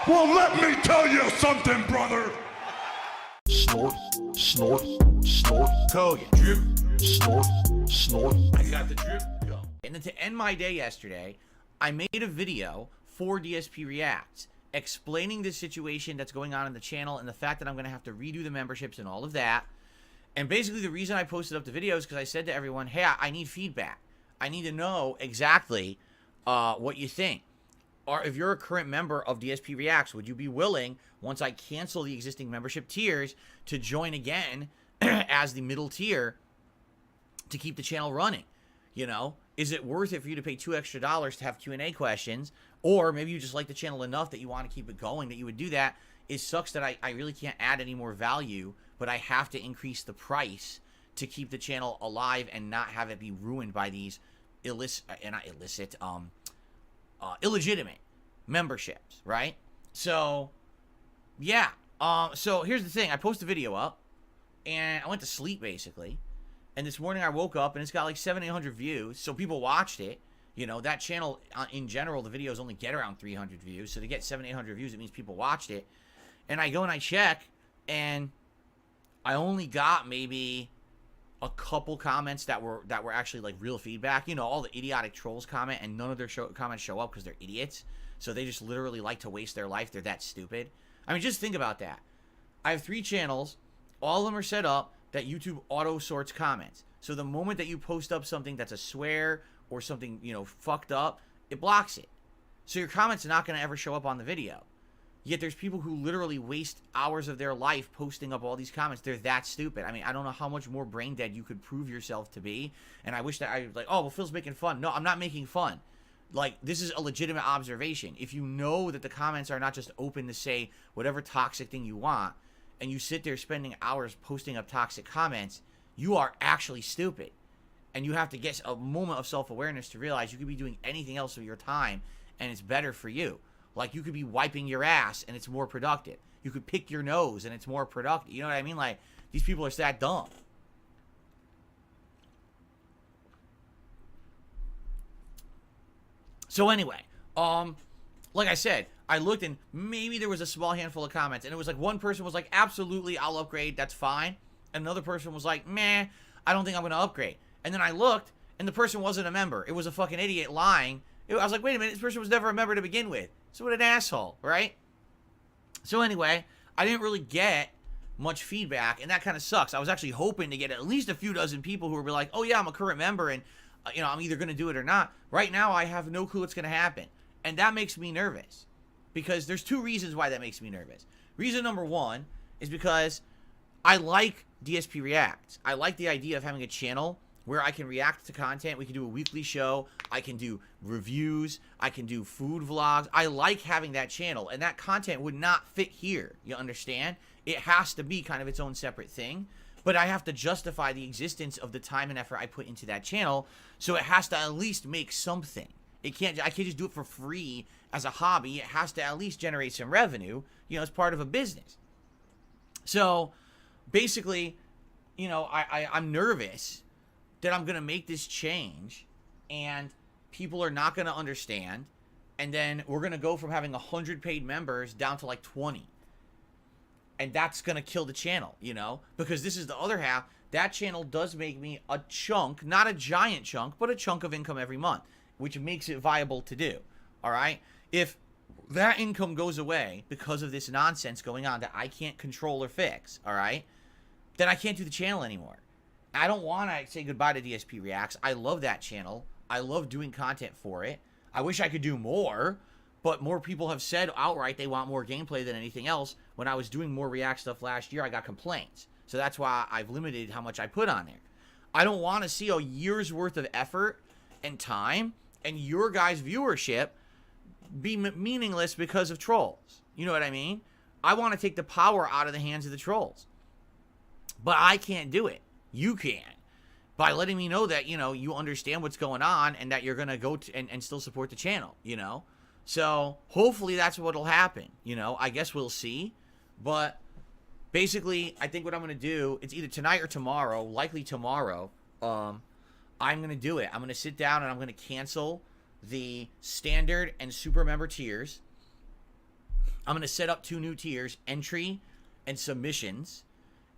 Well, let me tell you something, brother. Snort, snort, snort. Kogan. Drip. Snort, snort. I got the drip. Go. And then to end my day yesterday, I made a video for DSPReacts explaining the situation that's going on in the channel and the fact that I'm going to have to redo the memberships and all of that. And basically the reason I posted up the video is because I said to everyone, hey, I need feedback. I need to know exactly what you think. Or if you're a current member of DSPReacts, would you be willing, once I cancel the existing membership tiers, to join again as the middle tier to keep the channel running? You know, is it worth it for you to pay $2 extra to have Q&A questions? Or maybe you just like the channel enough that you want to keep it going, that you would do that. It sucks that I really can't add any more value, but I have to increase the price to keep the channel alive and not have it be ruined by these illegitimate memberships, right? So, yeah. So here's the thing. I posted a video up, and I went to sleep, basically. And this morning I woke up, and it's got like 700-800 views, so people watched it. You know, that channel, in general, the videos only get around 300 views. So to get 700-800 views, it means people watched it. And I go and I check, and I only got maybe a couple comments that were actually like real feedback. You know, all the idiotic trolls comment, and none of their comments show up because they're idiots. So they just literally like to waste their life. They're that stupid. I mean, just think about that. I have 3 channels. All of them are set up that YouTube auto sorts comments. So the moment that you post up something that's a swear or something, you know, fucked up, it blocks it. So your comments are not going to ever show up on the video. Yet there's people who literally waste hours of their life posting up all these comments. They're that stupid. I mean, I don't know how much more brain dead you could prove yourself to be. And I wish that I was like, oh, well, Phil's making fun. No, I'm not making fun. Like, this is a legitimate observation. If you know that the comments are not just open to say whatever toxic thing you want, and you sit there spending hours posting up toxic comments, you are actually stupid. And you have to get a moment of self-awareness to realize you could be doing anything else with your time, and it's better for you. Like, you could be wiping your ass, and it's more productive. You could pick your nose, and it's more productive. You know what I mean? Like, these people are that dumb. So anyway, like I said, I looked and maybe there was a small handful of comments, and it was like one person was like, absolutely, I'll upgrade, that's fine. And another person was like, meh, I don't think I'm going to upgrade. And then I looked, and the person wasn't a member. It was a fucking idiot lying. I was like, wait a minute, this person was never a member to begin with. So what an asshole, right? So anyway, I didn't really get much feedback, and that kind of sucks. I was actually hoping to get at least a few dozen people who were like, oh yeah, I'm a current member, and you know, I'm either going to do it or not. Right now, I have no clue what's going to happen. And that makes me nervous. Because there's 2 reasons why that makes me nervous. Reason number 1 is because I like DSPReacts. I like the idea of having a channel where I can react to content. We can do a weekly show. I can do reviews. I can do food vlogs. I like having that channel. And that content would not fit here. You understand? It has to be kind of its own separate thing. But I have to justify the existence of the time and effort I put into that channel. So it has to at least make something. I can't just do it for free as a hobby. It has to at least generate some revenue, you know, as part of a business. So basically, you know, I'm nervous that I'm going to make this change and people are not going to understand. And then we're going to go from having 100 paid members down to like 20. And that's going to kill the channel, you know, because this is the other half. That channel does make me a chunk, not a giant chunk, but a chunk of income every month, which makes it viable to do. All right. If that income goes away because of this nonsense going on that I can't control or fix, all right, then I can't do the channel anymore. I don't want to say goodbye to DSPReacts. I love that channel. I love doing content for it. I wish I could do more, but more people have said outright they want more gameplay than anything else. When I was doing more React stuff last year, I got complaints. So that's why I've limited how much I put on there. I don't want to see a year's worth of effort and time and your guys' viewership be meaningless because of trolls. You know what I mean? I want to take the power out of the hands of the trolls. But I can't do it. You can. By letting me know that, you know, you understand what's going on and that you're going to go and still support the channel, you know? So hopefully that's what'll happen. You know, I guess we'll see. But basically, I think what I'm going to do, it's either tonight or tomorrow, likely tomorrow, I'm going to do it. I'm going to sit down and I'm going to cancel the standard and super member tiers. I'm going to set up 2 new tiers, entry and submissions.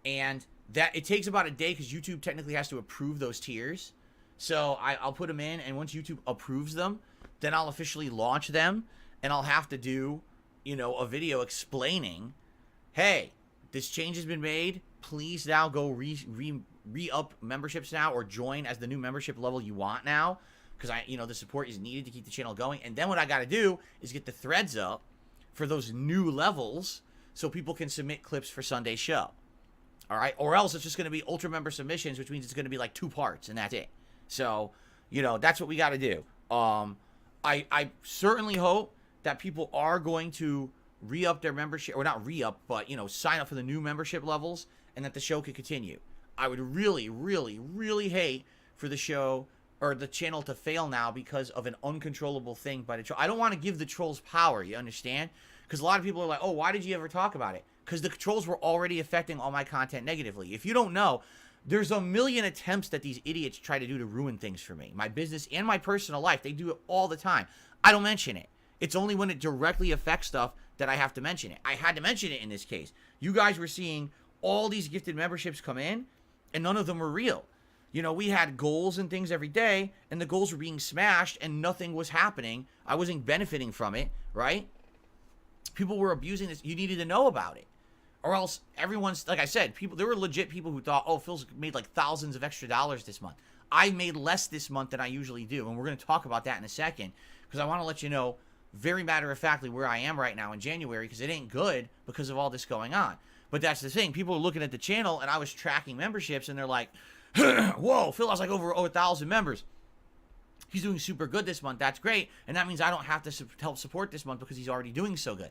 And that it takes about a day because YouTube technically has to approve those tiers. So I'll put them in, and once YouTube approves them, then I'll officially launch them, and I'll have to do, you know, a video explaining, hey, this change has been made. Please now go re-up memberships now, or join as the new membership level you want now, because the support is needed to keep the channel going. And then what I got to do is get the threads up for those new levels so people can submit clips for Sunday's show. All right, or else it's just going to be ultra member submissions, which means it's going to be like 2 parts, and that's it. So, that's what we got to do. I certainly hope that people are going to re-up their membership, or not re-up, but, sign up for the new membership levels, and that the show can continue. I would really, really, really hate for the show or the channel to fail now because of an uncontrollable thing by the troll. I don't want to give the trolls power, you understand? Because a lot of people are like, oh, why did you ever talk about it? Because the trolls were already affecting all my content negatively. If you don't know, there's a million attempts that these idiots try to do to ruin things for me. My business and my personal life. They do it all the time. I don't mention it. It's only when it directly affects stuff that I have to mention it. I had to mention it in this case. You guys were seeing all these gifted memberships come in, and none of them were real. We had goals and things every day, and the goals were being smashed, and nothing was happening. I wasn't benefiting from it, right? People were abusing this. You needed to know about it. Or else everyone's, like I said, there were legit people who thought, oh, Phil's made like thousands of extra dollars this month. I made less this month than I usually do. And we're going to talk about that in a second, because I want to let you know very matter-of-factly where I am right now in January, because it ain't good because of all this going on. But that's the thing. People are looking at the channel, and I was tracking memberships, and they're like, whoa, Phil has like over 1,000 members. He's doing super good this month. That's great. And that means I don't have to help support this month because he's already doing so good.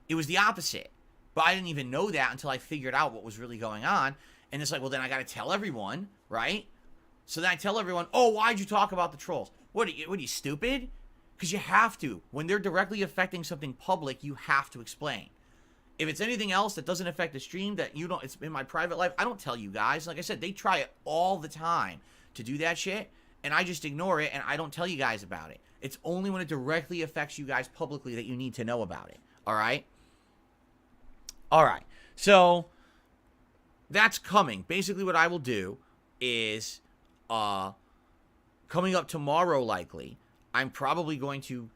It was the opposite. But I didn't even know that until I figured out what was really going on. And it's like, well, then I got to tell everyone, right? So then I tell everyone, oh, why'd you talk about the trolls? What are you stupid? Because you have to. When they're directly affecting something public, you have to explain. If it's anything else that doesn't affect the stream, that it's in my private life, I don't tell you guys. Like I said, they try it all the time to do that shit, and I just ignore it, and I don't tell you guys about it. It's only when it directly affects you guys publicly that you need to know about it. All right? All right. So that's coming. Basically, what I will do is coming up tomorrow, likely, I'm probably going to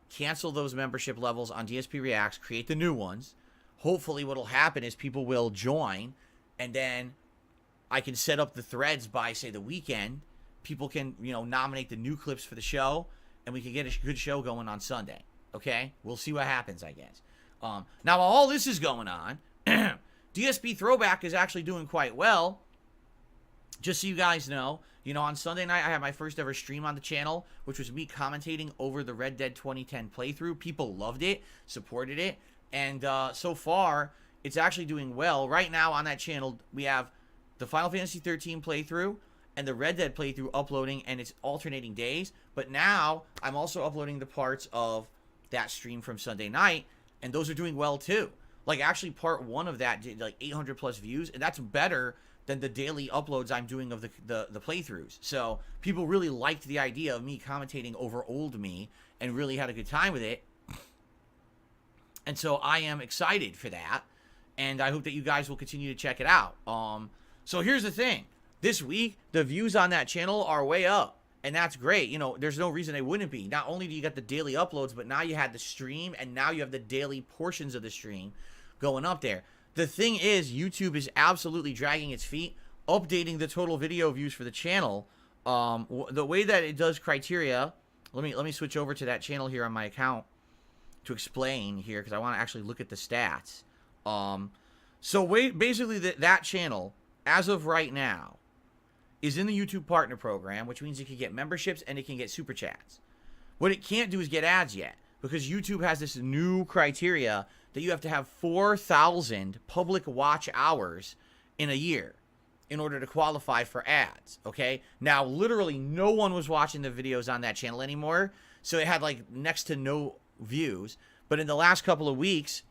cancel those membership levels on DSPReacts, create the new ones. Hopefully, what will happen is people will join, and then I can set up the threads by, say, the weekend. People can, nominate the new clips for the show, and we can get a good show going on Sunday. Okay? We'll see what happens, I guess. Now, while all this is going on, DSP Throwback is actually doing quite well. Just so you guys know, on Sunday night, I had my first ever stream on the channel, which was me commentating over the Red Dead 2010 playthrough. People loved it, supported it, and so far, it's actually doing well. Right now on that channel, we have the Final Fantasy 13 playthrough and the Red Dead playthrough uploading, and it's alternating days. But now, I'm also uploading the parts of that stream from Sunday night, and those are doing well too. Like, actually, part 1 of that did like 800 plus views, and that's better than the daily uploads I'm doing of the playthroughs. So people really liked the idea of me commentating over old me and really had a good time with it. And so I am excited for that, and I hope that you guys will continue to check it out. So here's the thing. This week, the views on that channel are way up. And that's great. There's no reason they wouldn't be. Not only do you get the daily uploads, but now you had the stream, and now you have the daily portions of the stream going up there. The thing is, YouTube is absolutely dragging its feet, updating the total video views for the channel. The way that it does criteria, let me switch over to that channel here on my account to explain here, because I want to actually look at the stats. Basically, that channel, as of right now, is in the YouTube Partner Program, which means it can get memberships and it can get super chats. What it can't do is get ads yet, because YouTube has this new criteria that you have to have 4,000 public watch hours in a year in order to qualify for ads, okay? Now, literally no one was watching the videos on that channel anymore, so it had like next to no views. But in the last couple of weeks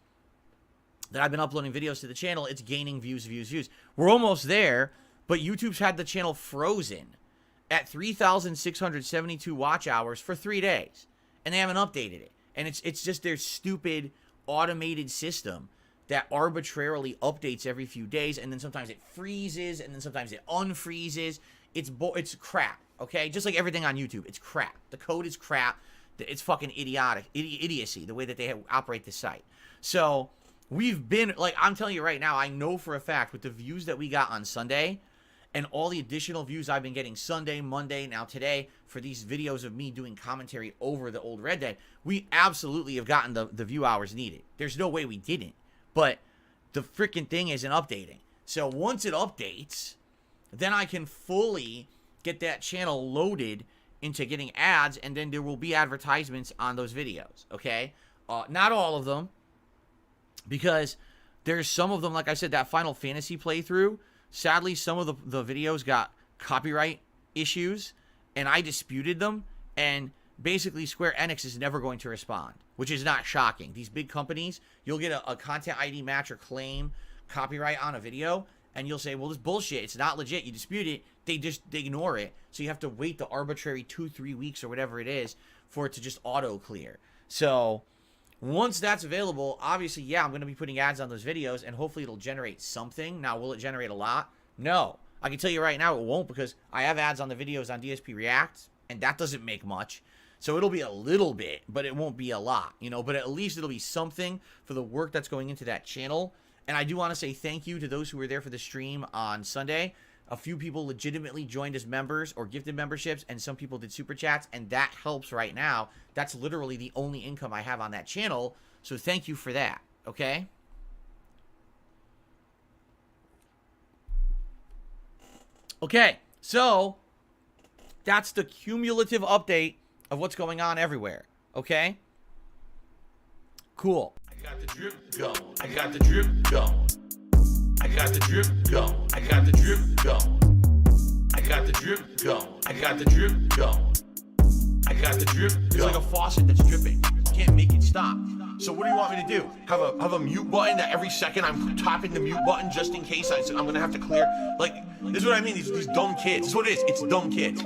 that I've been uploading videos to the channel, it's gaining views. We're almost there. But YouTube's had the channel frozen at 3,672 watch hours for 3 days. And they haven't updated it. And it's just their stupid automated system that arbitrarily updates every few days, and then sometimes it freezes, and then sometimes it unfreezes. It's crap, okay? Just like everything on YouTube, it's crap. The code is crap. It's fucking idiocy, the way that they operate the site. So we've been, like, I'm telling you right now, I know for a fact with the views that we got on Sunday and all the additional views I've been getting Sunday, Monday, now today for these videos of me doing commentary over the old Red Dead, we absolutely have gotten the view hours needed. There's no way we didn't. But the freaking thing isn't updating. So once it updates, then I can fully get that channel loaded into getting ads, and then there will be advertisements on those videos, okay? Not all of them, because there's some of them, like I said, that Final Fantasy playthrough, sadly, some of the videos got copyright issues, and I disputed them, and basically Square Enix is never going to respond, which is not shocking. These big companies, you'll get a content ID match or claim copyright on a video, and you'll say, well, this bullshit, it's not legit, you dispute it, they ignore it, so you have to wait the arbitrary 2-3 weeks or whatever it is for it to just auto clear. So once that's available, obviously, yeah, I'm going to be putting ads on those videos, and hopefully it'll generate something. Now, will it generate a lot? No. I can tell you right now it won't, because I have ads on the videos on DSPReacts, and that doesn't make much. So it'll be a little bit, but it won't be a lot, you know, but at least it'll be something for the work that's going into that channel. And I do want to say thank you to those who were there for the stream on Sunday. A few people legitimately joined as members or gifted memberships, and some people did super chats, and that helps right now. That's literally the only income I have on that channel, so thank you for that, okay? Okay, so that's the cumulative update of what's going on everywhere, okay? Cool. I got the drip go. I got the drip go. I got the drip go. I got the drip go. I got the drip go. I got the drip go. I got the drip go. It's like a faucet that's dripping. You can't make it stop. So what do you want me to do? Have a mute button that every second I'm tapping the mute button just in case I'm gonna have to clear? Like, this is what I mean. These dumb kids. This is what it is. It's dumb kids.